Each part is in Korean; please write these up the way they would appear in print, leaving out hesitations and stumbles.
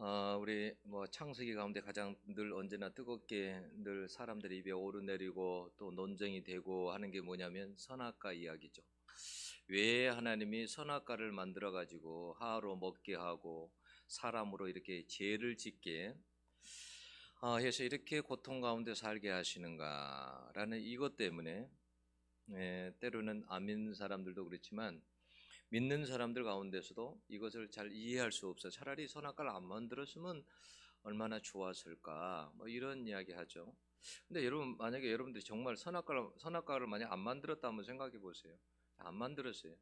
우리 창세기 가운데 가장 늘 언제나 뜨겁게 늘 사람들의 입에 오르내리고 또 논쟁이 되고 하는 게 뭐냐면 선악과 이야기죠. 왜 하나님이 선악과를 만들어 가지고 하루 먹게 하고 사람으로 이렇게 죄를 짓게 해서 이렇게 고통 가운데 살게 하시는가라는 이것 때문에 때로는 안 믿는 사람들도 그렇지만 믿는 사람들 가운데서도 이것을 잘 이해할 수 없어. 차라리 선악과를 안 만들었으면 얼마나 좋았을까. 이런 이야기 하죠. 근데 여러분, 만약에 여러분들이 정말 선악과를 만약 안 만들었다 한번 생각해 보세요. 안 만들었어요.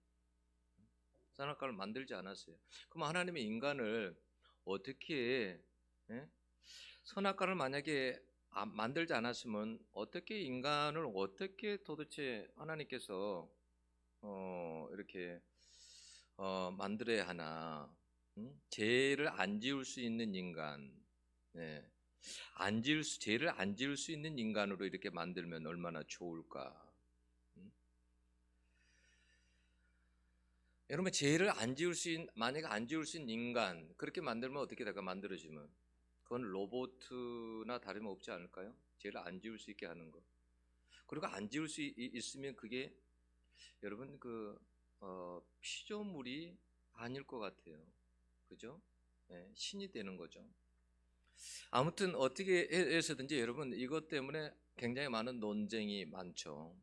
선악과를 만들지 않았어요. 그럼 하나님의 인간을 어떻게 예? 선악과를 만약에 만들지 않았으면 어떻게 인간을 어떻게 도대체 하나님께서 이렇게 만들어야 하나? 죄를 안 지을 수 있는 인간, 예. 죄를 안 지을 수 있는 인간으로 이렇게 만들면 얼마나 좋을까? 음? 여러분 죄를 안 지을 수 있는 만약에 안 지을 수 있는 인간 그렇게 만들면 어떻게 될까? 만들어지면 그건 로봇이나 다름없지 않을까요? 죄를 안 지을 수 있게 하는 거. 그리고 안 지을 수 있으면 그게 여러분 피조물이 아닐 것 같아요. 그죠? 예, 신이 되는 거죠. 아무튼 어떻게 해서든지 여러분 이것 때문에 굉장히 많은 논쟁이 많죠.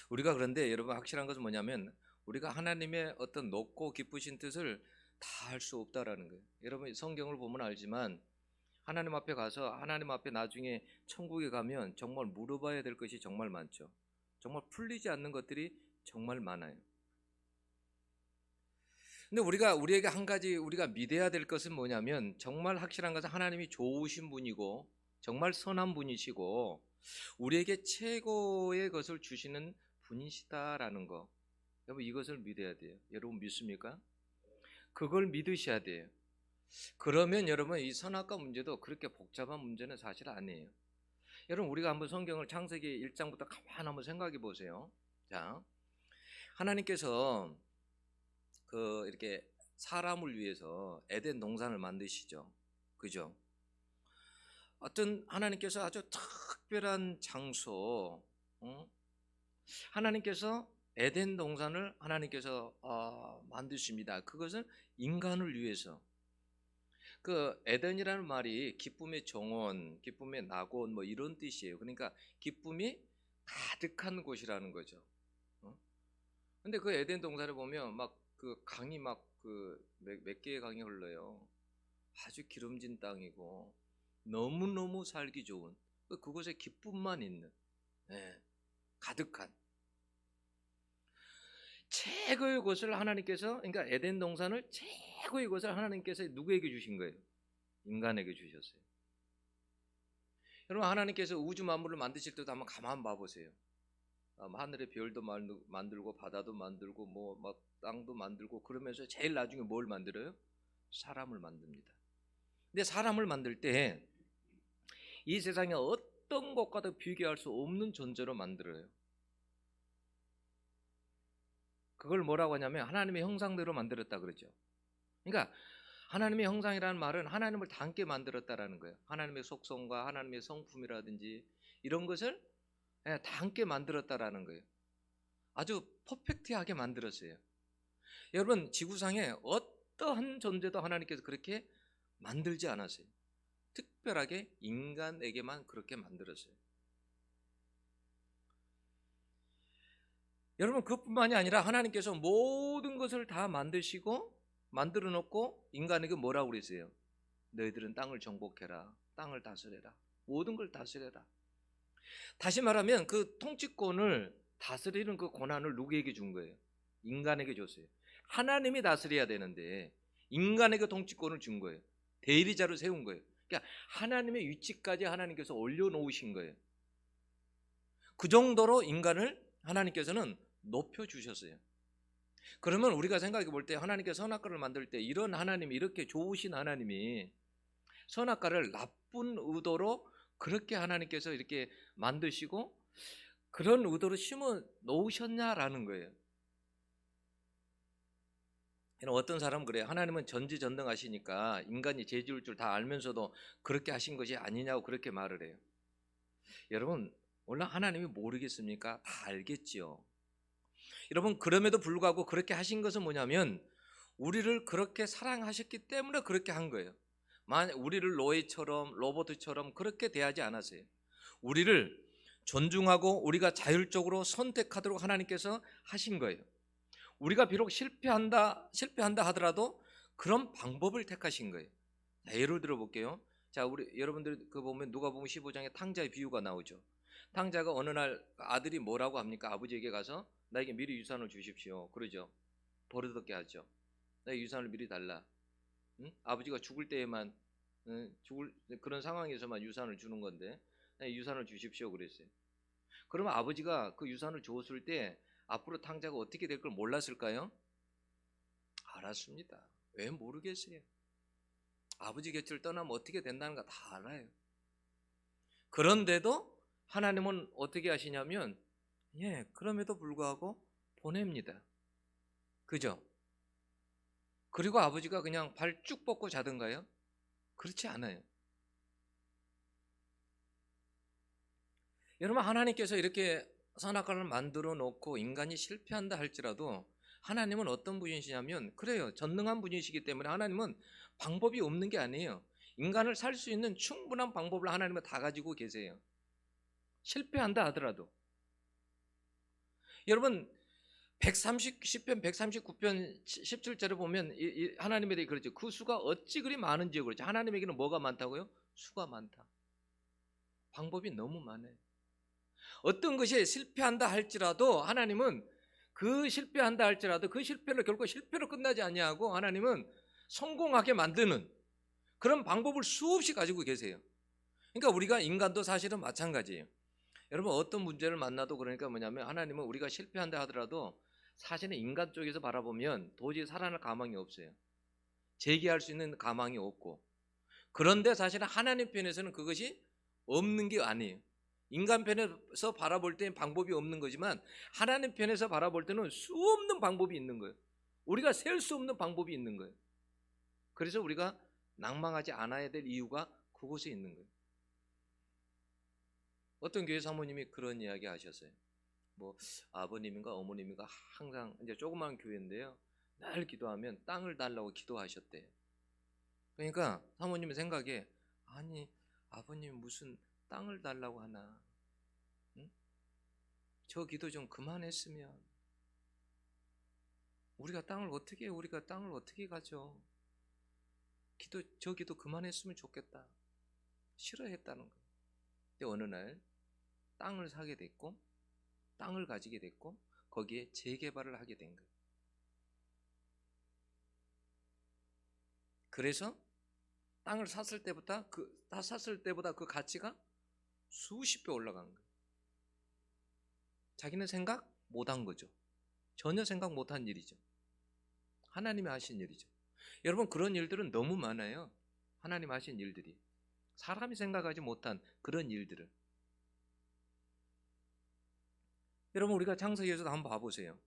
우리가 그런데 여러분 확실한 것은 뭐냐면 우리가 하나님의 어떤 높고 기쁘신 뜻을 다 할 수 없다라는 거예요. 여러분 성경을 보면 알지만 하나님 앞에 가서 하나님 앞에 나중에 천국에 가면 정말 물어봐야 될 것이 정말 많죠. 정말 풀리지 않는 것들이 정말 많아요. 근데 우리에게 한 가지 우리가 믿어야 될 것은 뭐냐면 정말 확실한 것은 하나님이 좋으신 분이고 정말 선한 분이시고 우리에게 최고의 것을 주시는 분이시다라는 거. 여러분 이것을 믿어야 돼요. 여러분 믿습니까? 그걸 믿으셔야 돼요. 그러면 여러분 이 선악과 문제도 그렇게 복잡한 문제는 사실 아니에요. 여러분 우리가 한번 성경을 창세기 1장부터 가만 한번 생각해 보세요. 자, 하나님께서 이렇게 사람을 위해서 에덴 동산을 만드시죠. 그죠? 어떤 하나님께서 아주 특별한 장소, 하나님께서 에덴 동산을 하나님께서 만드십니다. 그것은 인간을 위해서. 그 에덴이라는 말이 기쁨의 정원, 기쁨의 낙원 이런 뜻이에요. 그러니까 기쁨이 가득한 곳이라는 거죠. 근데 그 에덴 동산에 보면 막 그 강이 막 그 몇 개의 강이 흘러요. 아주 기름진 땅이고 너무너무 살기 좋은 그곳에 기쁨만 있는 가득한 최고의 곳을 하나님께서 그러니까 에덴 동산을 최고의 곳을 하나님께서 누구에게 주신 거예요? 인간에게 주셨어요. 여러분 하나님께서 우주 만물을 만드실 때도 한번 가만 봐보세요. 하늘의 별도 만들고 바다도 만들고 막 땅도 만들고 그러면서 제일 나중에 뭘 만들어요? 사람을 만듭니다. 근데 사람을 만들 때 이 세상에 어떤 것과도 비교할 수 없는 존재로 만들어요. 그걸 뭐라고 하냐면 하나님의 형상대로 만들었다 그러죠. 그러니까 하나님의 형상이라는 말은 하나님을 닮게 만들었다라는 거예요. 하나님의 속성과 하나님의 성품이라든지 이런 것을 닮게 만들었다라는 거예요. 아주 퍼펙트하게 만들었어요. 여러분 지구상에 어떠한 존재도 하나님께서 그렇게 만들지 않았어요. 특별하게 인간에게만 그렇게 만들었어요. 여러분 그것뿐만이 아니라 하나님께서 모든 것을 다 만드시고 만들어 놓고 인간에게 뭐라고 그랬어요? 너희들은 땅을 정복해라. 땅을 다스려라. 모든 걸 다스려라. 다시 말하면 그 통치권을 다스리는 그 권한을 누구에게 준 거예요? 인간에게 줬어요. 하나님이 다스려야 되는데 인간에게 통치권을 준 거예요. 대리자로 세운 거예요. 그러니까 하나님의 위치까지 하나님께서 올려놓으신 거예요. 그 정도로 인간을 하나님께서는 높여주셨어요. 그러면 우리가 생각해 볼 때 하나님께서 선악과를 만들 때 이런 하나님이 이렇게 좋으신 하나님이 선악과를 나쁜 의도로 그렇게 하나님께서 이렇게 만드시고 그런 의도로 심어 놓으셨냐라는 거예요. 어떤 사람은 그래요. 하나님은 전지전능하시니까 인간이 죄 지을 줄 다 알면서도 그렇게 하신 것이 아니냐고 그렇게 말을 해요. 여러분, 원래 하나님이 모르겠습니까? 다 알겠지요. 여러분, 그럼에도 불구하고 그렇게 하신 것은 뭐냐면 우리를 그렇게 사랑하셨기 때문에 그렇게 한 거예요. 만약 우리를 노예처럼 로봇처럼 그렇게 대하지 않았어요. 우리를 존중하고 우리가 자율적으로 선택하도록 하나님께서 하신 거예요. 우리가 비록 실패한다 하더라도 그런 방법을 택하신 거예요. 자, 예를 들어 볼게요. 자, 우리 여러분들 그 보면 누가복음 15장에 탕자의 비유가 나오죠. 탕자가 어느 날 아들이 뭐라고 합니까? 아버지에게 가서 나에게 미리 유산을 주십시오. 그러죠. 버릇없게 하죠. 나에게 유산을 미리 달라. 응? 아버지가 죽을 때에만 죽을 그런 상황에서만 유산을 주는 건데 나에게 유산을 주십시오 그랬어요. 그러면 아버지가 그 유산을 줬을 때 앞으로 탕자가 어떻게 될 걸 몰랐을까요? 알았습니다. 왜 모르겠어요? 아버지 곁을 떠나면 어떻게 된다는 거 다 알아요. 그런데도 하나님은 어떻게 하시냐면 그럼에도 불구하고 보냅니다. 그죠? 그리고 아버지가 그냥 발 쭉 뻗고 자던가요? 그렇지 않아요. 여러분, 하나님께서 이렇게 선악과를 만들어 놓고 인간이 실패한다 할지라도 하나님은 어떤 분이시냐면 그래요. 전능한 분이시기 때문에 하나님은 방법이 없는 게 아니에요. 인간을 살 수 있는 충분한 방법을 하나님은 다 가지고 계세요. 실패한다 하더라도. 여러분, 10편 139편 17절에 보면 하나님에 대해 그러죠. 그 수가 어찌 그리 많은지요. 그렇죠. 하나님에게는 뭐가 많다고요? 수가 많다. 방법이 너무 많아요. 어떤 것이 실패한다 할지라도 하나님은 그 실패한다 할지라도 그 실패를 결코 실패로 끝나지 아니하고 하나님은 성공하게 만드는 그런 방법을 수없이 가지고 계세요. 그러니까 우리가 인간도 사실은 마찬가지예요. 여러분, 어떤 문제를 만나도 그러니까 뭐냐면 하나님은 우리가 실패한다 하더라도 사실은 인간 쪽에서 바라보면 도저히 살아날 가망이 없어요. 재기할 수 있는 가망이 없고, 그런데 사실은 하나님 편에서는 그것이 없는 게 아니에요. 인간 편에서 바라볼 때는 방법이 없는 거지만 하나님 편에서 바라볼 때는 수없는 방법이 있는 거예요. 우리가 셀 수 없는 방법이 있는 거예요. 그래서 우리가 낭망하지 않아야 될 이유가 그곳에 있는 거예요. 어떤 교회 사모님이 그런 이야기 하셨어요. 뭐 아버님인가 어머님인가 항상 이제 조그만 교회인데요. 날 기도하면 땅을 달라고 기도하셨대요. 그러니까 사모님의 생각에 아니 아버님 무슨 땅을 달라고 하나? 응? 저 기도 좀 그만했으면 우리가 땅을 어떻게 가져? 저 기도 그만했으면 좋겠다. 싫어했다는 거예요. 근데 어느 날 땅을 사게 됐고 땅을 가지게 됐고 거기에 재개발을 하게 된 거예요. 그래서 땅을 샀을 때보다 그 가치가 수십 배 올라간 거예요. 자기는 생각 못한 거죠. 전혀 생각 못한 일이죠. 하나님이 하신 일이죠. 여러분, 그런 일들은 너무 많아요. 하나님 하신 일들이. 사람이 생각하지 못한 그런 일들을. 여러분, 우리가 창세기에서도 한번 봐보세요.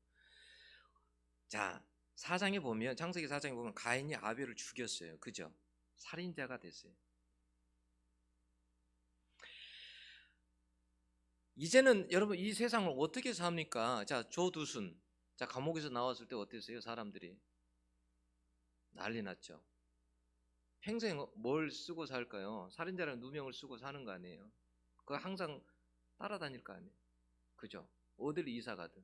자, 창세기 4장에 보면 가인이 아벨을 죽였어요. 그죠? 살인자가 됐어요. 이제는 여러분 이 세상을 어떻게 삽니까? 자, 조두순. 자, 감옥에서 나왔을 때 어땠어요? 사람들이 난리 났죠. 평생 뭘 쓰고 살까요? 살인자라는 누명을 쓰고 사는 거 아니에요? 그거 항상 따라다닐 거 아니에요? 그죠? 어딜 이사 가든.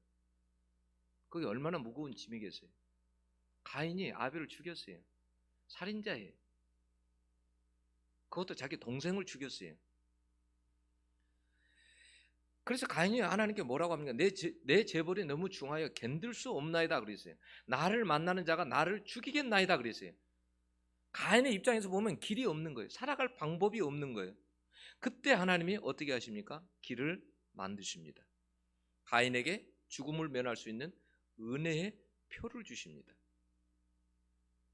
그게 얼마나 무거운 짐이겠어요? 가인이 아벨을 죽였어요. 살인자예요. 그것도 자기 동생을 죽였어요. 그래서 가인이 하나님께 뭐라고 합니까? 내 재벌이 너무 중하여 견딜 수 없나이다 그랬어요. 나를 만나는 자가 나를 죽이겠나이다 그랬어요. 가인의 입장에서 보면 길이 없는 거예요. 살아갈 방법이 없는 거예요. 그때 하나님이 어떻게 하십니까? 길을 만드십니다. 가인에게 죽음을 면할 수 있는 은혜의 표를 주십니다.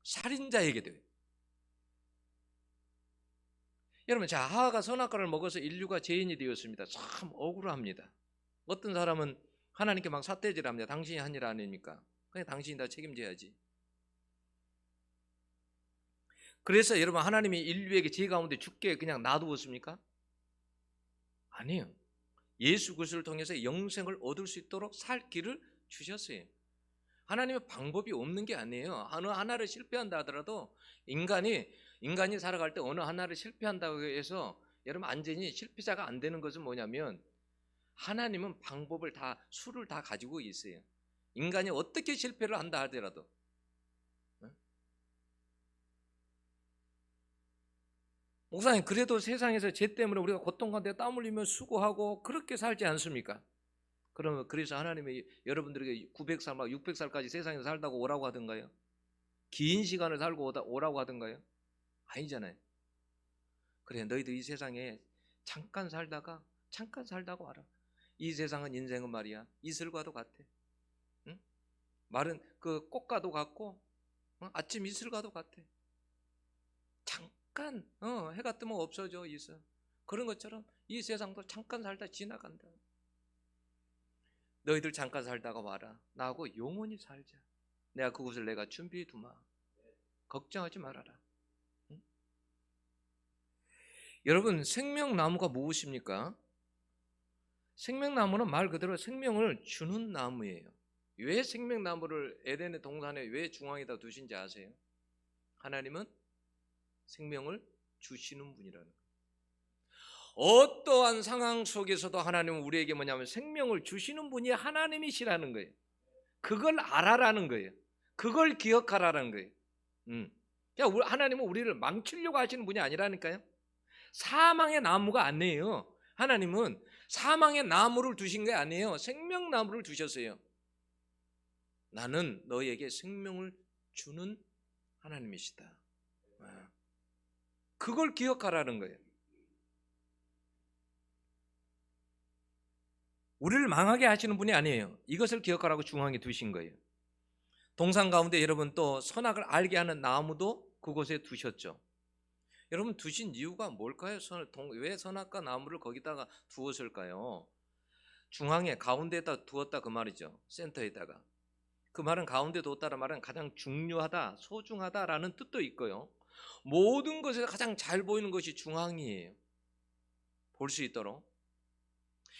살인자에게 돼요. 여러분, 자, 하하가 선악과를 먹어서 인류가 죄인이 되었습니다. 참 억울합니다. 어떤 사람은 하나님께 막 삿대질합니다. 당신이 한 일 아닙니까? 그냥 당신이 다 책임져야지. 그래서 여러분 하나님이 인류에게 죄 가운데 죽게 그냥 놔두었습니까? 아니에요. 예수 그리스도를 통해서 영생을 얻을 수 있도록 살 길을 주셨어요. 하나님은 방법이 없는 게 아니에요. 어느 하나를 실패한다 하더라도 인간이 살아갈 때 어느 하나를 실패한다고 해서 여러분 완전히 실패자가 안 되는 것은 뭐냐면 하나님은 방법을 다 수를 다 가지고 있어요. 인간이 어떻게 실패를 한다 하더라도 목사님 그래도 세상에서 죄 때문에 우리가 고통 가운데 땀 흘리며 수고하고 그렇게 살지 않습니까? 그러면 그래서 하나님이 여러분들에게 900살 막 600살까지 세상에서 살다고 오라고 하던가요? 긴 시간을 살고 오라고 하던가요? 아니잖아요. 그래 너희들 이 세상에 잠깐 살다가 와라. 이 세상은 인생은 말이야 이슬과도 같아. 응? 말은 그 꽃과도 같고 아침 이슬과도 같아. 잠깐 해가 뜨면 없어져 있어. 그런 것처럼 이 세상도 잠깐 살다 지나간다. 너희들 잠깐 살다가 와라. 나하고 영원히 살자. 내가 그곳을 내가 준비해 두마. 걱정하지 말아라. 응? 여러분 생명나무가 무엇입니까? 생명나무는 말 그대로 생명을 주는 나무예요. 왜 생명나무를 에덴의 동산에 왜 중앙에다 두신지 아세요? 하나님은 생명을 주시는 분이라는 거예요. 어떠한 상황 속에서도 하나님은 우리에게 뭐냐면 생명을 주시는 분이 하나님이시라는 거예요. 그걸 알아라는 거예요. 그걸 기억하라는 거예요. 그러니까 하나님은 우리를 망치려고 하시는 분이 아니라니까요. 사망의 나무가 아니에요. 하나님은 사망의 나무를 두신 게 아니에요. 생명나무를 두셨어요. 나는 너에게 생명을 주는 하나님이시다. 그걸 기억하라는 거예요. 우리를 망하게 하시는 분이 아니에요. 이것을 기억하라고 중앙에 두신 거예요. 동산 가운데 여러분 또 선악을 알게 하는 나무도 그곳에 두셨죠. 여러분 두신 이유가 뭘까요? 왜 선악과 나무를 거기다가 두었을까요? 중앙에 가운데에다 두었다 그 말이죠. 센터에다가. 그 말은 가운데 두었다는 말은 가장 중요하다, 소중하다라는 뜻도 있고요. 모든 것에서 가장 잘 보이는 것이 중앙이에요. 볼 수 있도록.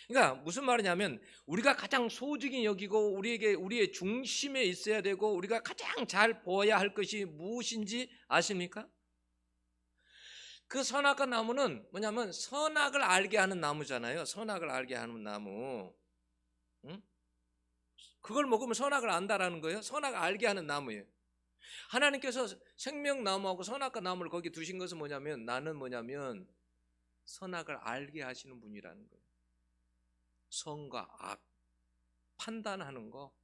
그러니까 무슨 말이냐면 우리가 가장 소중히 여기고 우리의 중심에 있어야 되고 우리가 가장 잘 보아야 할 것이 무엇인지 아십니까? 그 선악과 나무는 뭐냐면 선악을 알게 하는 나무잖아요. 선악을 알게 하는 나무. 응? 그걸 먹으면 선악을 안다라는 거예요. 선악을 알게 하는 나무예요. 하나님께서 생명나무하고 선악과 나무를 거기 두신 것은 나는 선악을 알게 하시는 분이라는 거예요. 선과 악 판단하는 거.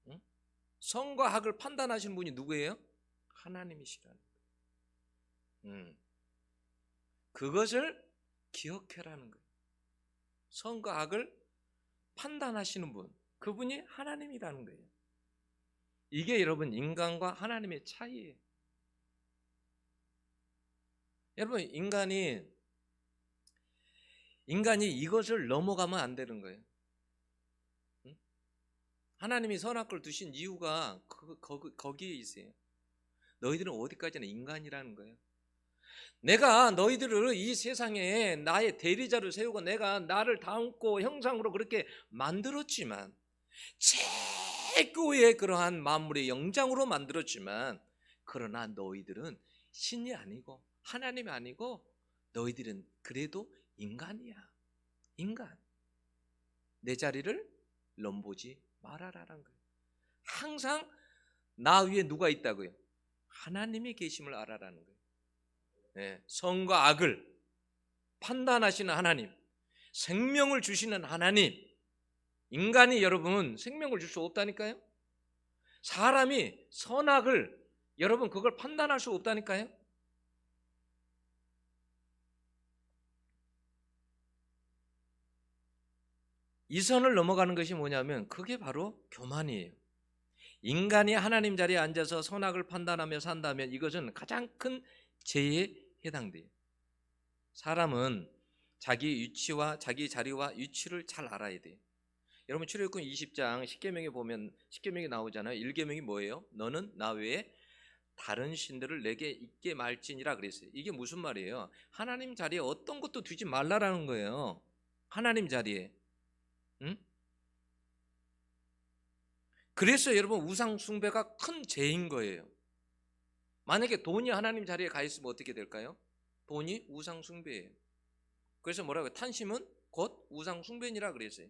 응? 선과 악을 판단하시는 분이 누구예요? 하나님이시라는 거예요. 그것을 기억해라는 거예요. 선과 악을 판단하시는 분, 그분이 하나님이라는 거예요. 이게 여러분 인간과 하나님의 차이예요. 여러분 인간이 이것을 넘어가면 안 되는 거예요. 응? 하나님이 선악을 두신 이유가 거기에 있어요. 너희들은 어디까지나 인간이라는 거예요. 내가 너희들을 이 세상에 나의 대리자를 세우고 내가 나를 닮고 형상으로 그렇게 만들었지만 최고의 그러한 만물의 영장으로 만들었지만 그러나 너희들은 신이 아니고 하나님이 아니고 너희들은 그래도 인간이야. 인간. 내 자리를 넘보지 말아라라는 거예요. 항상 나 위에 누가 있다고요? 하나님이 계심을 알아라는 거예요. 네, 선과 악을 판단하시는 하나님, 생명을 주시는 하나님. 인간이 여러분 생명을 줄 수 없다니까요. 사람이 선악을 여러분 그걸 판단할 수 없다니까요. 이 선을 넘어가는 것이 뭐냐면 그게 바로 교만이에요. 인간이 하나님 자리에 앉아서 선악을 판단하며 산다면 이것은 가장 큰 죄에 해당돼요. 사람은 자기 위치와 자기 자리와 위치를 잘 알아야 돼요. 여러분 출애굽기 20장 십계명에 보면 십계명이 나오잖아요. 1계명이 뭐예요? 너는 나 외에 다른 신들을 내게 있게 말지니라 그랬어요. 이게 무슨 말이에요? 하나님 자리에 어떤 것도 두지 말라라는 거예요. 하나님 자리에. 응? 그래서 여러분 우상 숭배가 큰 죄인 거예요. 만약에 돈이 하나님 자리에 가 있으면 어떻게 될까요? 돈이 우상 숭배예요. 그래서 뭐라고요? 탄심은 곧 우상 숭배니라 그랬어요.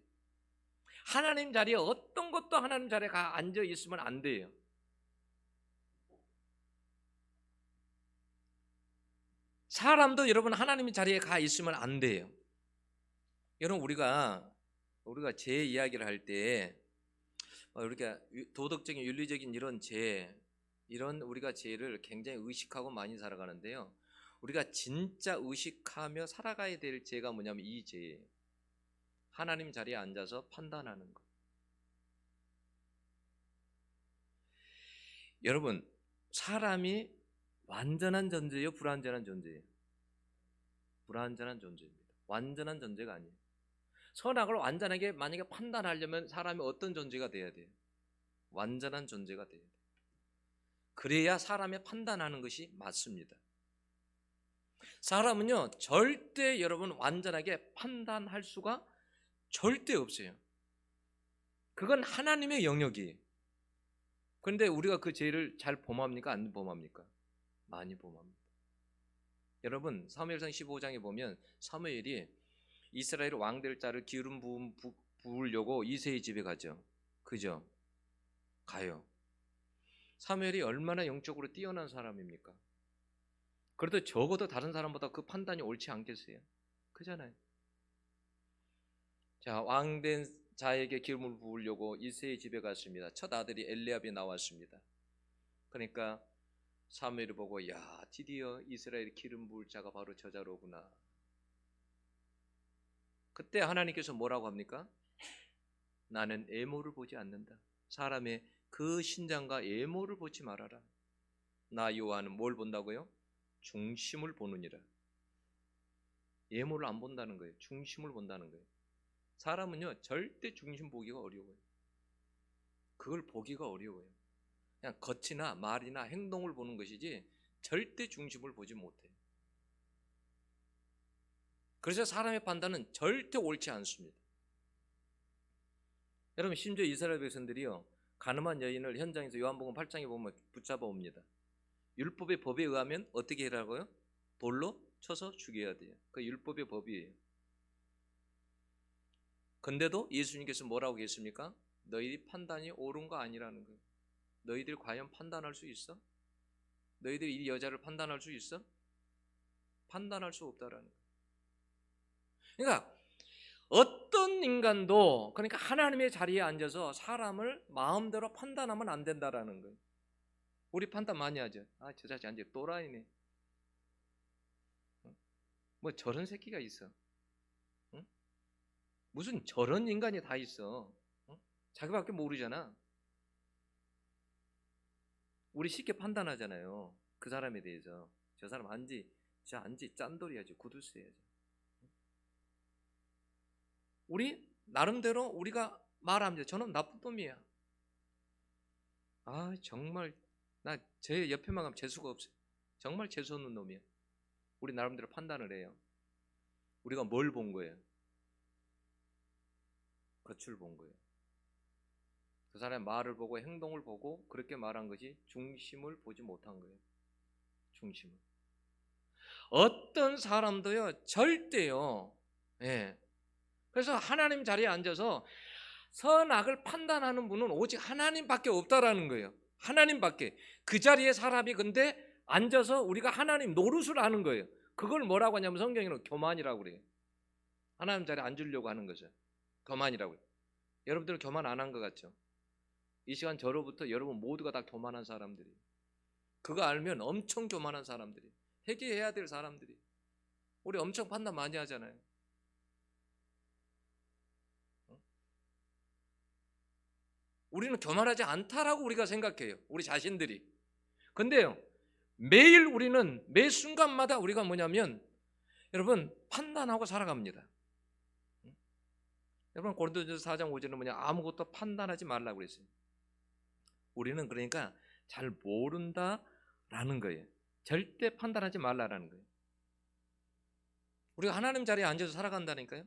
하나님 자리에 어떤 것도 하나님 자리에 가 앉아 있으면 안 돼요. 사람도 여러분 하나님 자리에 가 있으면 안 돼요. 여러분 우리가 죄 이야기를 할 때 우리가 도덕적인 윤리적인 이런 우리가 죄를 굉장히 의식하고 많이 살아가는데요. 우리가 진짜 의식하며 살아가야 될 죄가 뭐냐면 이 죄예요. 하나님 자리에 앉아서 판단하는 것. 여러분 사람이 완전한 존재예요, 불완전한 존재예요? 불완전한 존재입니다. 완전한 존재가 아니에요. 선악을 완전하게 만약에 판단하려면 사람이 어떤 존재가 돼야 돼요? 완전한 존재가 돼야 돼요. 그래야 사람의 판단하는 것이 맞습니다. 사람은요 절대 여러분 완전하게 판단할 수가 절대 없어요. 그건 하나님의 영역이에요. 그런데 우리가 그 죄를 잘 범합니까? 안 범합니까? 많이 범합니다. 여러분 사무엘상 15장에 보면 사무엘이 이스라엘 왕 될 자를 기름 부으려고 이새의 집에 가죠. 그죠? 가요. 사무엘이 얼마나 영적으로 뛰어난 사람입니까? 그래도 적어도 다른 사람보다 그 판단이 옳지 않겠어요? 그잖아요. 자, 왕 된 자에게 기름을 부으려고 이새의 집에 갔습니다. 첫 아들이 엘리압이 나왔습니다. 그러니까 사무엘이 보고 야 드디어 이스라엘 기름 부을 자가 바로 저자로구나. 그때 하나님께서 뭐라고 합니까? 나는 애모를 보지 않는다. 사람의 그 신장과 애모를 보지 말아라. 나 여호와는 뭘 본다고요? 중심을 보느니라. 애모를 안 본다는 거예요. 중심을 본다는 거예요. 사람은요 절대 중심 보기가 어려워요. 그걸 보기가 어려워요. 그냥 겉이나 말이나 행동을 보는 것이지 절대 중심을 보지 못해요. 그래서 사람의 판단은 절대 옳지 않습니다. 여러분 심지어 이스라엘 백성들이요 가늠한 여인을 현장에서 요한복음 8장에 보면 붙잡아 옵니다. 율법의 법에 의하면 어떻게 하라고요? 돌로 쳐서 죽여야 돼요. 그 율법의 법이에요. 근데도 예수님께서 뭐라고 했습니까? 너희 판단이 옳은 거 아니라는 거예요. 너희들 과연 판단할 수 있어? 너희들 이 여자를 판단할 수 있어? 판단할 수 없다라는 거예요. 그러니까 어떤 인간도 그러니까 하나님의 자리에 앉아서 사람을 마음대로 판단하면 안 된다라는 거예요. 우리 판단 많이 하죠. 아, 저 자식 완전 또라이네. 뭐 저런 새끼가 있어. 응? 무슨 저런 인간이 다 있어. 응? 자기밖에 모르잖아. 우리 쉽게 판단하잖아요. 그 사람에 대해서. 저 사람 안지 짠돌이야지. 구두쇠야지. 우리 나름대로 우리가 말합니다. 저는 나쁜 놈이야. 아 정말 나 제 옆에만 가면 재수가 없어요. 정말 재수 없는 놈이야. 우리 나름대로 판단을 해요. 우리가 뭘 본 거예요? 겉을 본 거예요. 그 사람의 말을 보고 행동을 보고 그렇게 말한 것이 중심을 보지 못한 거예요. 중심을. 어떤 사람도요 절대요. 예. 그래서 하나님 자리에 앉아서 선악을 판단하는 분은 오직 하나님밖에 없다라는 거예요. 하나님밖에. 그 자리에 사람이 근데 앉아서 우리가 하나님 노릇을 하는 거예요. 그걸 뭐라고 하냐면 성경에는 교만이라고 그래요. 하나님 자리에 앉으려고 하는 거죠. 교만이라고 해요. 여러분들은 교만 안 한 것 같죠? 이 시간 저로부터 여러분 모두가 다 교만한 사람들이. 그거 알면 엄청 교만한 사람들이. 회개해야 될 사람들이. 우리 엄청 판단 많이 하잖아요. 우리는 교만하지 않다라고 우리가 생각해요. 우리 자신들이. 근데요. 매일 우리는 매 순간마다 우리가 뭐냐면 여러분 판단하고 살아갑니다. 여러분 고린도전서 4장 5절은 뭐냐? 아무것도 판단하지 말라고 그랬어요. 우리는 그러니까 잘 모른다 라는 거예요. 절대 판단하지 말라라는 거예요. 우리가 하나님 자리에 앉아서 살아간다니까요.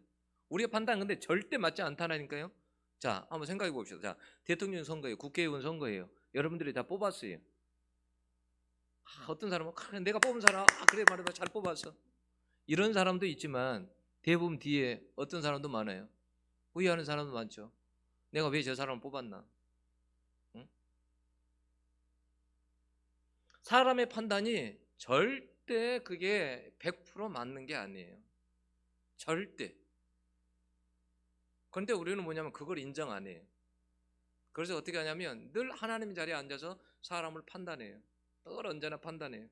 우리의 판단 근데 절대 맞지 않다니까요. 자, 한번 생각해 봅시다. 자, 대통령 선거예요. 국회의원 선거예요. 여러분들이 다 뽑았어요. 어떤 사람은 내가 뽑은 사람 그래 말해봐 잘 뽑았어. 이런 사람도 있지만 대부분 뒤에 어떤 사람도 많아요. 후회하는 사람도 많죠. 내가 왜 저 사람을 뽑았나? 응? 사람의 판단이 절대 그게 100% 맞는 게 아니에요. 절대. 그런데 우리는 뭐냐면 그걸 인정 안 해요. 그래서 어떻게 하냐면 늘 하나님 자리에 앉아서 사람을 판단해요. 늘 언제나 판단해요.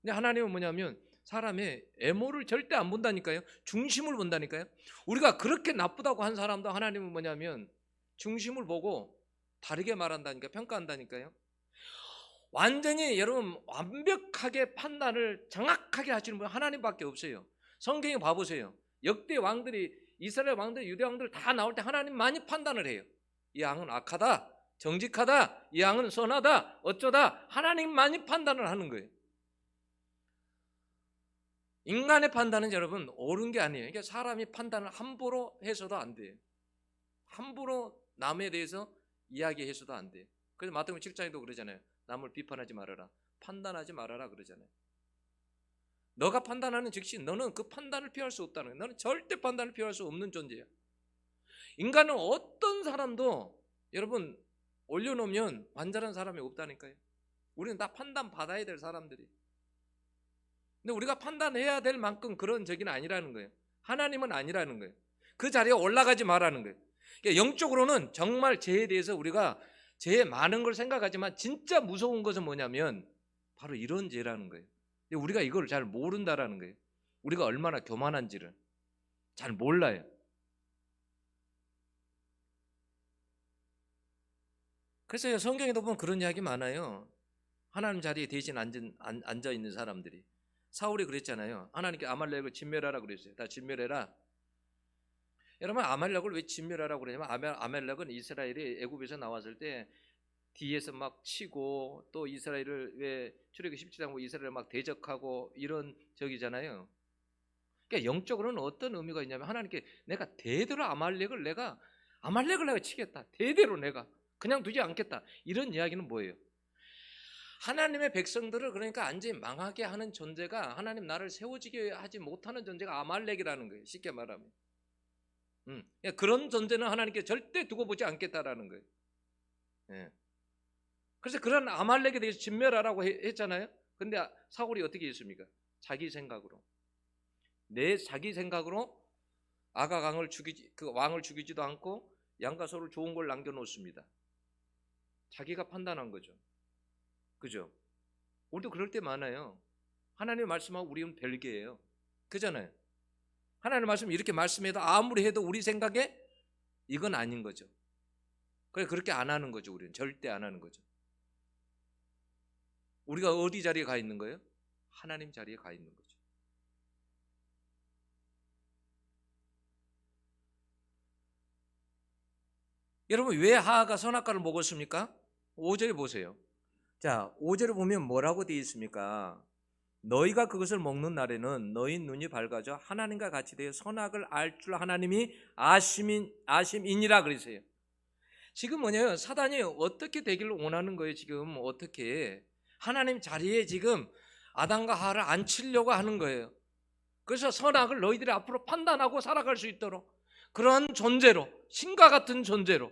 근데 하나님은 뭐냐면 사람의 애모를 절대 안 본다니까요. 중심을 본다니까요. 우리가 그렇게 나쁘다고 한 사람도 하나님은 뭐냐면 중심을 보고 다르게 말한다니까, 평가한다니까요. 완전히 여러분 완벽하게 판단을 정확하게 하시는 분 하나님밖에 없어요. 성경에 봐보세요. 역대 왕들이 이스라엘 왕들, 유대 왕들 다 나올 때 하나님만이 판단을 해요. 이 왕은 악하다, 정직하다, 이 왕은 선하다, 어쩌다 하나님만이 판단을 하는 거예요. 인간의 판단은 여러분 옳은 게 아니에요. 그러니까 사람이 판단을 함부로 해서도 안 돼요. 함부로 남에 대해서 이야기해서도 안 돼요. 그래서 마태복음 7장에도 그러잖아요. 남을 비판하지 말아라, 판단하지 말아라 그러잖아요. 너가 판단하는 즉시 너는 그 판단을 피할 수 없다는 거예요. 너는 절대 판단을 피할 수 없는 존재야. 인간은 어떤 사람도 여러분 올려놓으면 완전한 사람이 없다니까요. 우리는 다 판단 받아야 될 사람들이. 근데 우리가 판단해야 될 만큼 그런 적이 아니라는 거예요. 하나님은 아니라는 거예요. 그 자리에 올라가지 말라는 거예요. 그러니까 영적으로는 정말 죄에 대해서 우리가 죄에 많은 걸 생각하지만 진짜 무서운 것은 뭐냐면 바로 이런 죄라는 거예요. 근데 우리가 이걸 잘 모른다라는 거예요. 우리가 얼마나 교만한지를 잘 몰라요. 그래서 성경에도 보면 그런 이야기 많아요. 하나님 자리에 대신 앉아 있는 사람들이. 사울이 그랬잖아요. 하나님께 아말렉을 진멸하라 그랬어요. 다 진멸해라. 여러분 아말렉을 왜 진멸하라고 그러냐면 아말렉은 이스라엘이 애굽에서 나왔을 때 뒤에서 막 치고 또 이스라엘을 왜 출애굽기 17장 보면 이스라엘을 막 대적하고 이런 적이잖아요. 그러니까 영적으로는 어떤 의미가 있냐면 하나님께 내가 대대로 아말렉을 내가 치겠다. 대대로 내가 그냥 두지 않겠다. 이런 이야기는 뭐예요? 하나님의 백성들을 그러니까 완전히 망하게 하는 존재가 하나님 나를 세워지게 하지 못하는 존재가 아말렉이라는 거예요. 쉽게 말하면. 그런 존재는 하나님께 절대 두고 보지 않겠다라는 거예요. 예. 그래서 그런 아말렉에 대해서 진멸하라고 했잖아요. 근데 사울이 어떻게 했습니까? 자기 생각으로. 자기 생각으로 아가강을 그 왕을 죽이지도 않고 양과 소를 좋은 걸 남겨놓습니다. 자기가 판단한 거죠. 그죠? 우리도 그럴 때 많아요. 하나님의 말씀하고 우리는 별개예요. 그잖아요. 하나님의 말씀 이렇게 말씀해도 아무리 해도 우리 생각에 이건 아닌 거죠. 그래 그렇게 안 하는 거죠. 우리는 절대 안 하는 거죠. 우리가 어디 자리에 가 있는 거예요? 하나님 자리에 가 있는 거죠. 여러분 왜 하하가 선악과를 먹었습니까? 5절에 보세요. 자, 5절에 보면 뭐라고 되어 있습니까? 너희가 그것을 먹는 날에는 너희 눈이 밝아져 하나님과 같이 되어 선악을 알 줄 하나님이 아심이니라 그러세요. 지금 뭐냐면 사단이 어떻게 되기를 원하는 거예요. 지금 어떻게 하나님 자리에 지금 아담과 하와를 앉히려고 하는 거예요. 그래서 선악을 너희들이 앞으로 판단하고 살아갈 수 있도록 그런 존재로, 신과 같은 존재로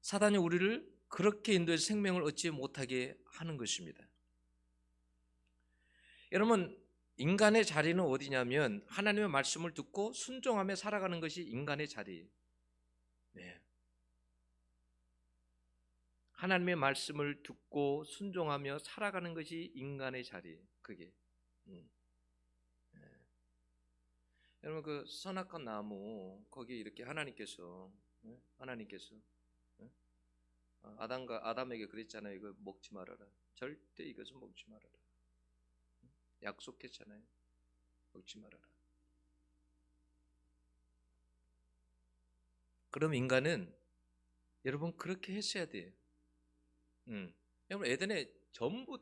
사단이 우리를 그렇게 인도해서 생명을 얻지 못하게 하는 것입니다. 여러분 인간의 자리는 어디냐면 하나님의 말씀을 듣고 순종하며 살아가는 것이 인간의 자리예요. 네. 하나님의 말씀을 듣고 순종하며 살아가는 것이 인간의 자리예요. 그게. 네. 여러분 그 선악과 나무 거기 이렇게 하나님께서 아담에게 그랬잖아요. 이거 먹지 말아라. 절대 이것은 먹지 말아라. 약속했잖아요. 먹지 말아라. 그럼 인간은 여러분 그렇게 했어야 돼요. 여러분 에덴에 전부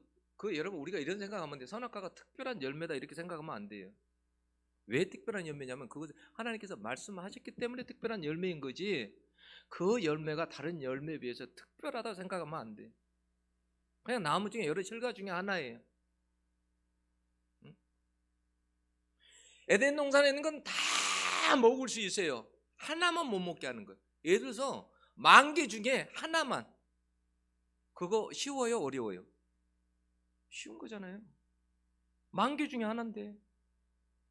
여러분 우리가 이런 생각하면 돼요. 선악과가 특별한 열매다 이렇게 생각하면 안 돼요. 왜 특별한 열매냐면 그것 하나님께서 말씀하셨기 때문에 특별한 열매인 거지. 그 열매가 다른 열매에 비해서 특별하다고 생각하면 안 돼. 그냥 나무 중에 여러 실과 중에 하나예요. 에덴 동산에 있는 건 다 먹을 수 있어요. 하나만 못 먹게 하는 거예요. 예를 들어서 10,000개 중에 하나만. 그거 쉬워요, 어려워요? 쉬운 거잖아요. 10,000개 중에 하나인데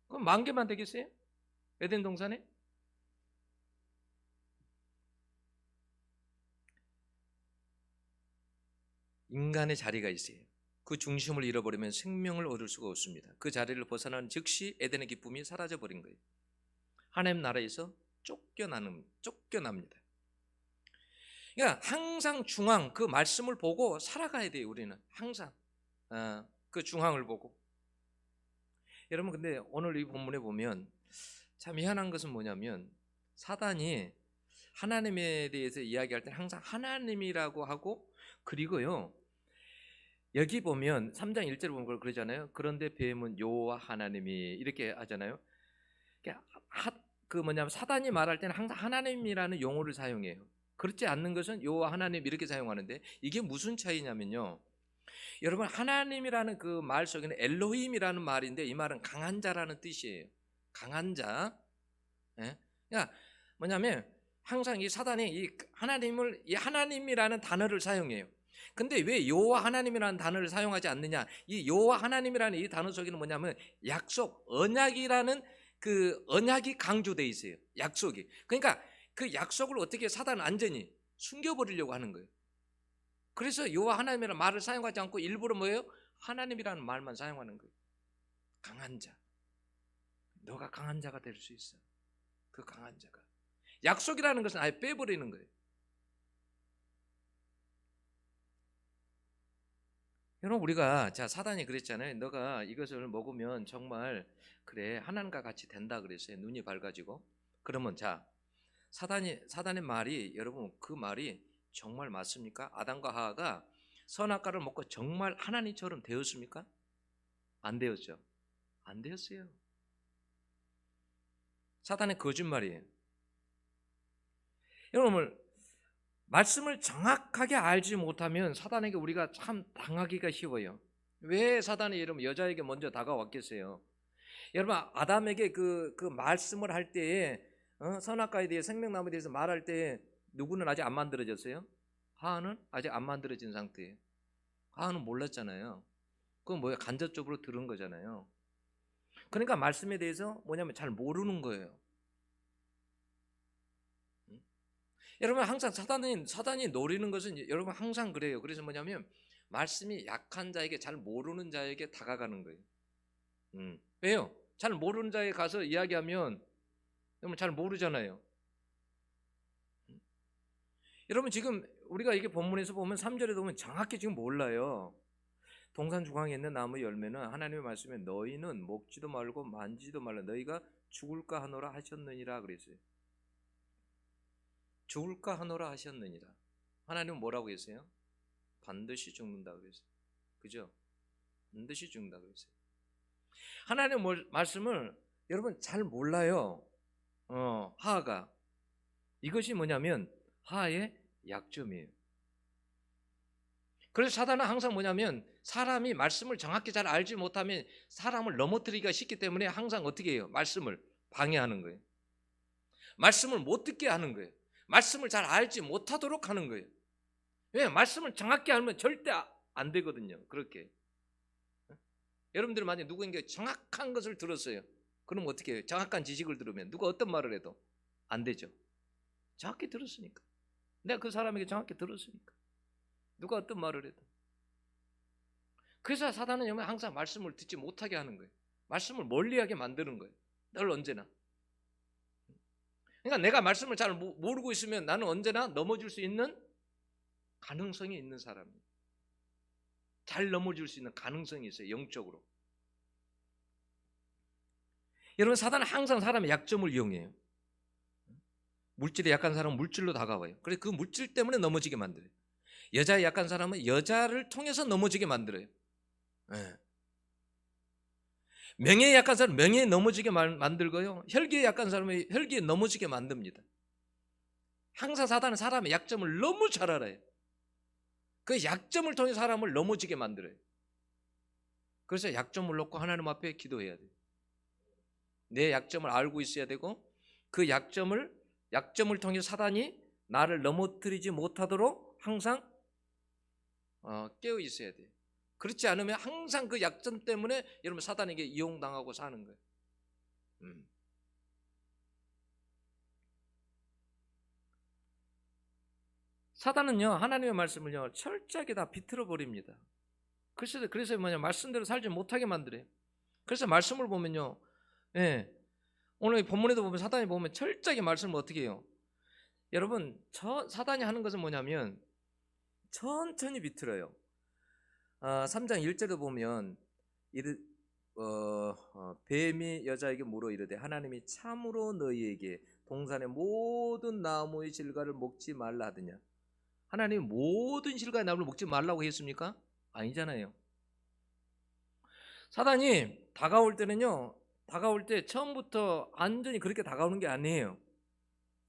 그럼 10,000개만 되겠어요? 에덴 동산에? 인간의 자리가 있어요. 그 중심을 잃어버리면 생명을 얻을 수가 없습니다. 그 자리를 벗어나는 즉시 에덴의 기쁨이 사라져버린 거예요. 하나님 나라에서 쫓겨납니다. 그러니까 항상 중앙 그 말씀을 보고 살아가야 돼요. 우리는 항상 그 중앙을 보고. 여러분 근데 오늘 이 본문에 보면 참 희한한 것은 뭐냐면 사단이 하나님에 대해서 이야기할 때 항상 하나님이라고 하고 그리고요 여기 보면 3장 1절에 보면 그러잖아요. 그런데 뱀은 여호와 하나님이 이렇게 하잖아요. 그 뭐냐면 사단이 말할 때는 항상 하나님이라는 용어를 사용해요. 그렇지 않는 것은 여호와 하나님 이렇게 사용하는데 이게 무슨 차이냐면요. 여러분 하나님이라는 그 말 속에는 엘로힘이라는 말인데 이 말은 강한 자라는 뜻이에요. 강한 자. 예? 그러니까 뭐냐면 항상 이 사단이 이 하나님을 이 하나님이라는 단어를 사용해요. 근데 왜 여호와 하나님이라는 단어를 사용하지 않느냐? 이 여호와 하나님이라는 이 단어 속에는 뭐냐면 약속, 언약이라는 그 언약이 강조돼 있어요. 약속이. 그러니까 그 약속을 어떻게 사단은 완전히 숨겨버리려고 하는 거예요. 그래서 여호와 하나님이라는 말을 사용하지 않고 일부러 뭐예요? 하나님이라는 말만 사용하는 거예요. 강한 자. 너가 강한 자가 될 수 있어. 그 강한 자가. 약속이라는 것은 아예 빼버리는 거예요. 여러분 우리가 자 사단이 그랬잖아요. 너가 이것을 먹으면 정말 그래 하나님과 같이 된다 그랬어요. 눈이 밝아지고. 그러면 자 사단의 말이 여러분 그 말이 정말 맞습니까? 아담과 하와가 선악과를 먹고 정말 하나님처럼 되었습니까? 안 되었죠. 안 되었어요. 사단의 거짓말이에요. 여러분 말씀을 정확하게 알지 못하면 사단에게 우리가 참 당하기가 쉬워요. 왜 사단이 여러분 여자에게 먼저 다가왔겠어요? 여러분 아담에게 그 말씀을 할 때에 선악과에 대해 생명나무에 대해서 말할 때 누구는 아직 안 만들어졌어요? 하와는 아직 안 만들어진 상태예요. 하와는 몰랐잖아요. 그건 뭐야? 간접적으로 들은 거잖아요. 그러니까 말씀에 대해서 뭐냐면 잘 모르는 거예요. 여러분 항상 사단이 노리는 것은 여러분 항상 그래요. 그래서 뭐냐면 말씀이 약한 자에게 잘 모르는 자에게 다가가는 거예요. 왜요? 잘 모르는 자에게 가서 이야기하면 여러분 잘 모르잖아요. 여러분 지금 우리가 이게 본문에서 보면 3절에 보면 정확히 지금 몰라요. 동산 중앙에 있는 나무 열매는 하나님의 말씀에 너희는 먹지도 말고 만지도 말라 너희가 죽을까 하노라 하셨느니라 그랬어요. 죽을까 하노라 하셨느니라. 하나님은 뭐라고 했어요? 반드시 죽는다 그랬어요. 그죠? 반드시 죽는다 그랬어요. 하나님의 말씀을 여러분 잘 몰라요. 하하가. 이것이 뭐냐면 하하의 약점이에요. 그래서 사단은 항상 뭐냐면 사람이 말씀을 정확히 잘 알지 못하면 사람을 넘어뜨리기가 쉽기 때문에 항상 어떻게 해요? 말씀을 방해하는 거예요. 말씀을 못 듣게 하는 거예요. 말씀을 잘 알지 못하도록 하는 거예요. 왜? 말씀을 정확히 알면 절대 안 되거든요. 그렇게. 여러분들 만약에 누구에게 정확한 것을 들었어요. 그럼 어떻게 해요? 정확한 지식을 들으면 누가 어떤 말을 해도 안 되죠. 정확히 들었으니까. 내가 그 사람에게 정확히 들었으니까. 누가 어떤 말을 해도. 그래서 사단은 항상 말씀을 듣지 못하게 하는 거예요. 말씀을 멀리하게 만드는 거예요. 늘 언제나. 그러니까 내가 말씀을 잘 모르고 있으면 나는 언제나 넘어질 수 있는 가능성이 있는 사람이에요. 잘 넘어질 수 있는 가능성이 있어요. 영적으로. 여러분 사단은 항상 사람의 약점을 이용해요. 물질이 약한 사람은 물질로 다가와요. 그래서 그 물질 때문에 넘어지게 만들어요. 여자의 약한 사람은 여자를 통해서 넘어지게 만들어요. 예. 명예에 약한 사람은 명예에 넘어지게 만들고요. 혈기에 약한 사람은 혈기에 넘어지게 만듭니다. 항상 사단은 사람의 약점을 너무 잘 알아요. 그 약점을 통해 사람을 넘어지게 만들어요. 그래서 약점을 놓고 하나님 앞에 기도해야 돼요. 내 약점을 알고 있어야 되고 그 약점을 통해 사단이 나를 넘어뜨리지 못하도록 항상 깨어 있어야 돼요. 그렇지 않으면 항상 그 약점 때문에 여러분 사단에게 이용당하고 사는 거예요. 사단은요 하나님의 말씀을요 철저하게 다 비틀어 버립니다. 그래서 뭐냐 말씀대로 살지 못하게 만들어요. 그래서 말씀을 보면요, 예, 오늘 본문에도 보면 사단이 보면 철저하게 말씀을 어떻게 해요? 여러분 사단이 하는 것은 뭐냐면 천천히 비틀어요. 3장 1절에 보면 뱀이 여자에게 물어 이르되 하나님이 참으로 너희에게 동산의 모든 나무의 실과를 먹지 말라 하더냐. 하나님이 모든 실과의 나무를 먹지 말라고 했습니까? 아니잖아요. 사단이 다가올 때 처음부터 완전히 그렇게 다가오는 게 아니에요.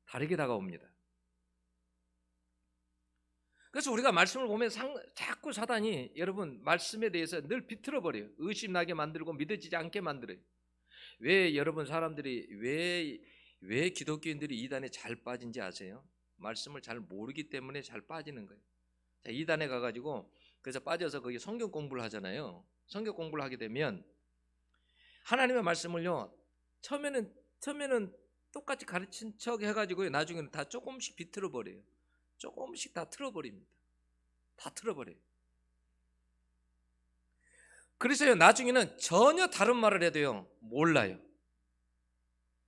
다르게 다가옵니다. 그래서 우리가 말씀을 보면 자꾸 사단이 여러분 말씀에 대해서 늘 비틀어 버려요. 의심나게 만들고 믿어지지 않게 만들어요. 왜 여러분 사람들이 왜 기독교인들이 이단에 잘 빠진지 아세요? 말씀을 잘 모르기 때문에 잘 빠지는 거예요. 자, 이단에 가가지고 그래서 빠져서 거기 성경 공부를 하잖아요. 성경 공부를 하게 되면 하나님의 말씀을요 처음에는 똑같이 가르친 척 해가지고 나중에는 다 조금씩 비틀어 버려요. 조금씩 다 틀어버립니다. 다 틀어버려요. 그래서요 나중에는 전혀 다른 말을 해도요 몰라요.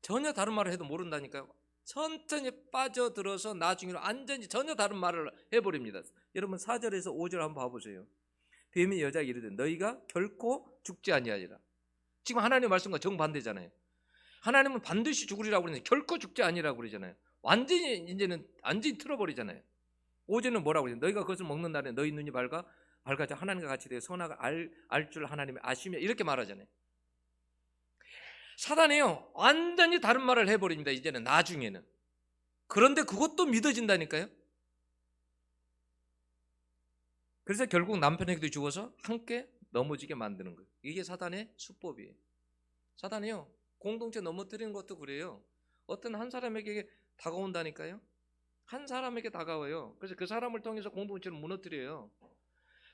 전혀 다른 말을 해도 모른다니까요. 천천히 빠져들어서 나중에는 완전히 전혀 다른 말을 해버립니다. 여러분 4절에서 5절 한번 봐보세요. 뱀이 여자에게 이르되 너희가 결코 죽지 아니하리라. 지금 하나님의 말씀과 정반대잖아요. 하나님은 반드시 죽으리라고 그러는데 결코 죽지 아니라고 그러잖아요. 완전히 이제는 완전히 틀어버리잖아요. 5절은 뭐라고 그러냐? 너희가 그것을 먹는 날에 너희 눈이 밝아져 하나님과 같이 되어 선악을 알 줄 하나님의 아시며 이렇게 말하잖아요. 사단이요 완전히 다른 말을 해버립니다. 이제는 나중에는. 그런데 그것도 믿어진다니까요. 그래서 결국 남편에게도 죽어서 함께 넘어지게 만드는 거예요. 이게 사단의 수법이에요. 사단이요 공동체 넘어뜨리는 것도 그래요. 어떤 한 사람에게 다가온다니까요. 한 사람에게 다가와요. 그래서 그 사람을 통해서 공동체를 무너뜨려요.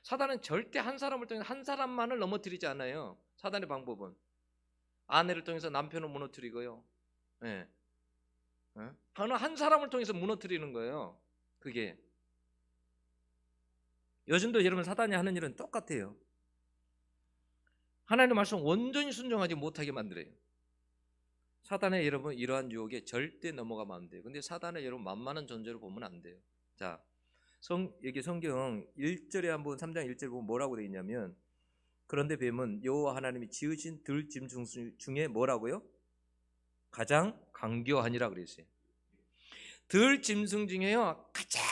사단은 절대 한 사람을 통해서 한 사람만을 넘어뜨리지 않아요. 사단의 방법은 아내를 통해서 남편을 무너뜨리고요. 예. 한 사람을 통해서 무너뜨리는 거예요. 그게 요즘도 여러분 사단이 하는 일은 똑같아요. 하나님의 말씀 온전히 순종하지 못하게 만들어요. 사단의 여러분 이러한 유혹에 절대 넘어가면 안 돼요. 근데 사단의 여러분 만만한 존재로 보면 안 돼요. 자, 여기 성경 1절에 한번 3장 1절 보면 뭐라고 되어 있냐면 그런데 뱀은 여호와 하나님이 지으신 들짐승 중에 뭐라고요? 가장 강교하니라 그랬어요. 들짐승 중에요 가장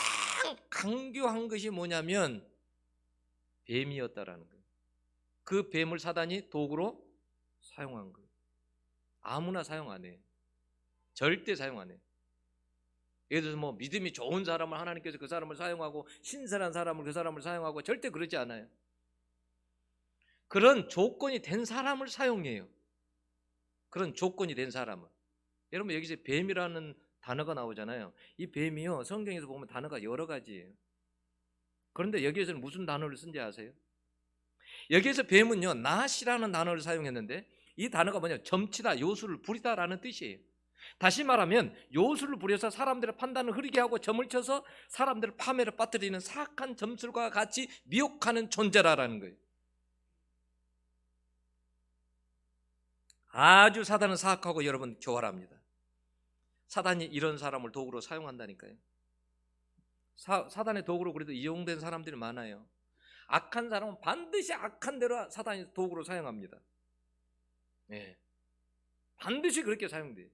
강교한 것이 뭐냐면 뱀이었다라는 거예요. 그 뱀을 사단이 도구로 사용한 거예요. 아무나 사용 안 해요. 절대 사용 안 해요. 예를 들어서 뭐 믿음이 좋은 사람을 하나님께서 그 사람을 사용하고 신선한 사람을 그 사람을 사용하고 절대 그러지 않아요. 그런 조건이 된 사람을 사용해요. 그런 조건이 된 사람을. 여러분 여기서 뱀이라는 단어가 나오잖아요. 이 뱀이요 성경에서 보면 단어가 여러 가지예요. 그런데 여기에서는 무슨 단어를 쓴지 아세요? 여기에서 뱀은요 낫이라는 단어를 사용했는데 이 단어가 뭐냐 점치다 요술을 부리다라는 뜻이에요. 다시 말하면 요술을 부려서 사람들의 판단을 흐리게 하고 점을 쳐서 사람들을 파멸에 빠뜨리는 사악한 점술과 같이 미혹하는 존재라는 거예요. 아주 사단은 사악하고 여러분 교활합니다. 사단이 이런 사람을 도구로 사용한다니까요. 사단의 도구로 그래도 이용된 사람들이 많아요. 악한 사람은 반드시 악한 대로 사단이 도구로 사용합니다. 예, 반드시 그렇게 사용돼요.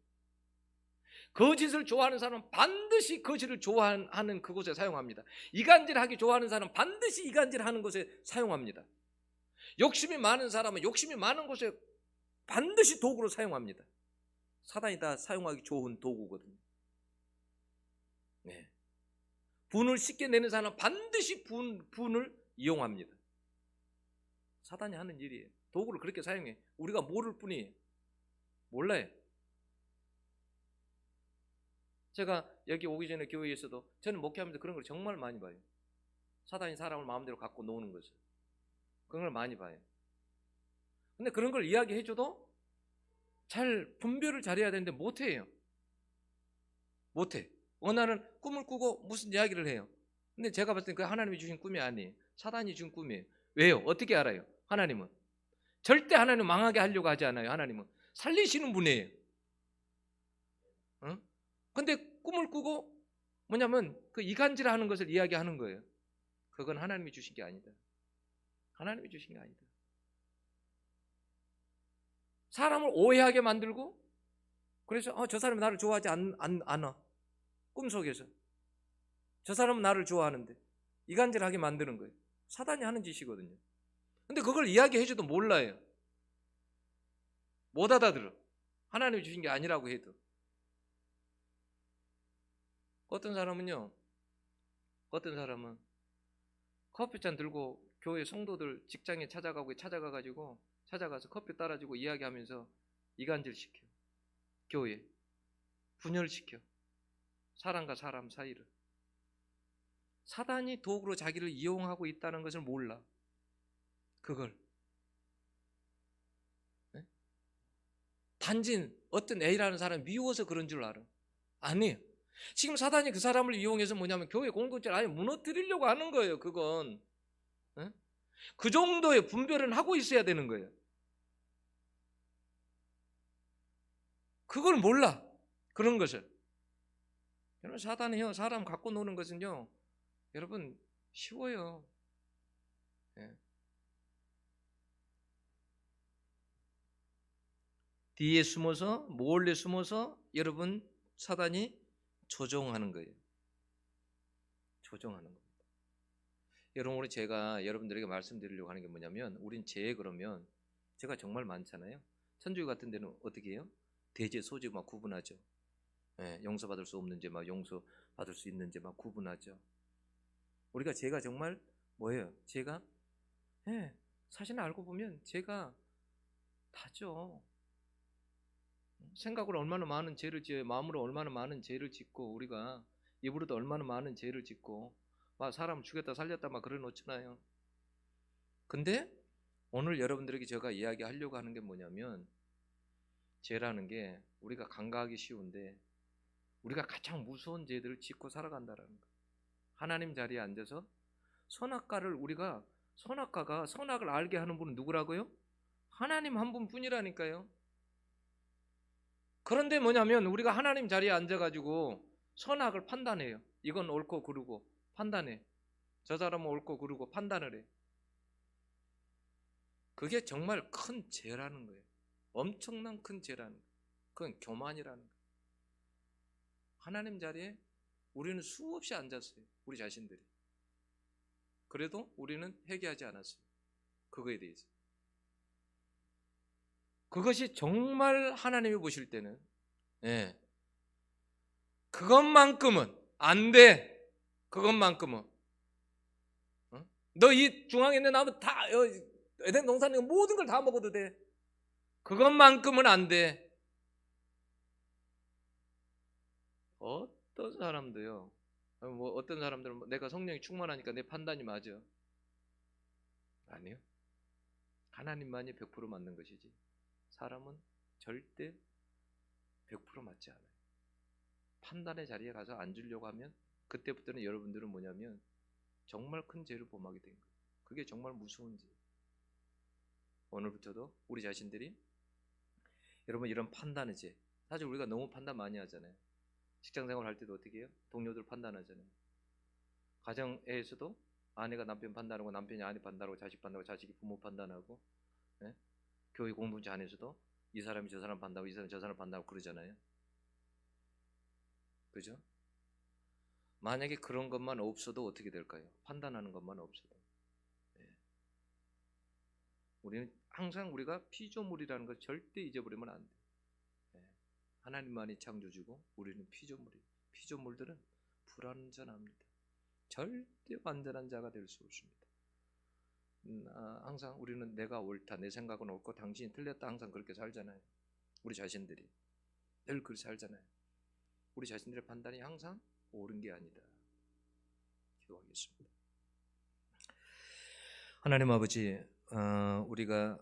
거짓을 좋아하는 사람은 반드시 거짓을 좋아하는 그곳에 사용합니다. 이간질하기 좋아하는 사람은 반드시 이간질하는 곳에 사용합니다. 욕심이 많은 사람은 욕심이 많은 곳에 반드시 도구로 사용합니다. 사단이 다 사용하기 좋은 도구거든요. 네. 분을 쉽게 내는 사람은 반드시 분을 이용합니다. 사단이 하는 일이에요. 도구를 그렇게 사용해. 우리가 모를 뿐이에요. 몰라요. 제가 여기 오기 전에 교회에서도 저는 목회하면서 그런 걸 정말 많이 봐요. 사단이 사람을 마음대로 갖고 노는 것을. 그런 걸 많이 봐요. 근데 그런 걸 이야기해줘도 잘 분별을 잘해야 되는데 못해요. 못해. 나는 꿈을 꾸고 무슨 이야기를 해요. 근데 제가 봤을 때 그 하나님이 주신 꿈이 아니에요. 사단이 준 꿈이에요. 왜요? 어떻게 알아요? 하나님은 절대 하나님 망하게 하려고 하지 않아요. 하나님은 살리시는 분이에요. 근데 꿈을 꾸고 뭐냐면 그 이간질하는 것을 이야기하는 거예요. 그건 하나님이 주신 게 아니다. 하나님이 주신 게 아니다. 사람을 오해하게 만들고, 그래서 저 사람이 나를 좋아하지 않아. 꿈속에서 저 사람은 나를 좋아하는데 이간질하게 만드는 거예요. 사단이 하는 짓이거든요. 근데 그걸 이야기해줘도 몰라요. 못 알아들어. 하나님이 주신 게 아니라고 해도. 어떤 사람은 커피잔 들고 교회 성도들 직장에 찾아가가지고 찾아가서 커피 따라주고 이야기하면서 이간질 시켜. 교회 분열시켜. 사람과 사람 사이를. 사단이 도구로 자기를 이용하고 있다는 것을 몰라. 그걸. 네? 단지 어떤 A라는 사람이 미워서 그런 줄 알아. 아니에요. 지금 사단이 그 사람을 이용해서 뭐냐면 교회 공동체를 아예 무너뜨리려고 하는 거예요. 그건. 네? 그 정도의 분별은 하고 있어야 되는 거예요. 그걸 몰라. 그런 것을. 여러분, 사단이요, 사람 갖고 노는 것은요, 여러분 쉬워요. 네. 뒤에 숨어서 몰래 숨어서 여러분 사단이 조종하는 거예요. 조종하는 겁니다. 여러분, 오늘 제가 여러분들에게 말씀드리려고 하는 게 뭐냐면, 우린 그러면 죄가 정말 많잖아요. 천주교 같은 데는 어떻게 해요? 대죄 소죄 막 구분하죠. 네, 용서받을 수 없는 죄 막 용서받을 수 있는 죄 막 구분하죠. 우리가 죄가 정말 뭐예요? 죄가 사실 알고 보면 죄가 다죠. 생각으로 얼마나 많은 죄를 지어요. 마음으로 얼마나 많은 죄를 짓고, 우리가 입으로도 얼마나 많은 죄를 짓고 막 사람 죽였다 살렸다 막 그래 놓잖아요. 근데 오늘 여러분들에게 제가 이야기하려고 하는 게 뭐냐면, 죄라는 게 우리가 간과하기 쉬운데 우리가 가장 무서운 죄들을 짓고 살아간다라는 거예요. 하나님 자리에 앉아서 선악가가 선악을 알게 하는 분은 누구라고요? 하나님 한 분뿐이라니까요. 그런데 뭐냐면 우리가 하나님 자리에 앉아가지고 선악을 판단해요. 이건 옳고 그르고 판단해. 저 사람은 옳고 그르고 판단을 해. 그게 정말 큰 죄라는 거예요. 엄청난 큰 죄라는 거예요. 그건 교만이라는 거예요. 하나님 자리에 우리는 수없이 앉았어요. 우리 자신들이. 그래도 우리는 회개하지 않았어요. 그거에 대해서. 그것이 정말 하나님이 보실 때는 그것만큼은 안 돼. 그것만큼은 너 이 중앙에 있는 나무 다 에덴 동산에 모든 걸 다 먹어도 돼. 그것만큼은 안 돼. 어떤 사람도요. 어떤 사람들은 내가 성령이 충만하니까 내 판단이 맞아. 아니요. 하나님만이 100% 맞는 것이지 사람은 절대 100% 맞지 않아요. 판단의 자리에 가서 앉으려고 하면 그때부터는 여러분들은 뭐냐면 정말 큰 죄를 범하게 된 거예요. 그게 정말 무서운 죄. 오늘부터도 우리 자신들이 여러분 이런 판단의 죄, 사실 우리가 너무 판단 많이 하잖아요. 직장생활 할 때도 어떻게 해요? 동료들 판단하잖아요. 가정에서도 아내가 남편 판단하고 남편이 아내 판단하고 자식 판단하고 자식이 부모 판단하고 교회 공동체 안에서도 이 사람이 저 사람 판단하고 이 사람이 저 사람 판단하고 그러잖아요. 그죠? 만약에 그런 것만 없어도 어떻게 될까요? 판단하는 것만 없어도. 예. 우리는 항상 우리가 피조물이라는 걸 절대 잊어버리면 안 돼. 예. 하나님만이 창조주고 우리는 피조물이에요. 피조물들은 불완전합니다. 절대 완전한 자가 될 수 없습니다. 항상 우리는 내가 옳다, 내 생각은 옳고 당신이 틀렸다 항상 그렇게 살잖아요. 우리 자신들이 늘 그렇게 살잖아요. 우리 자신들의 판단이 항상 옳은 게 아니다. 기도하겠습니다. 하나님 아버지, 우리가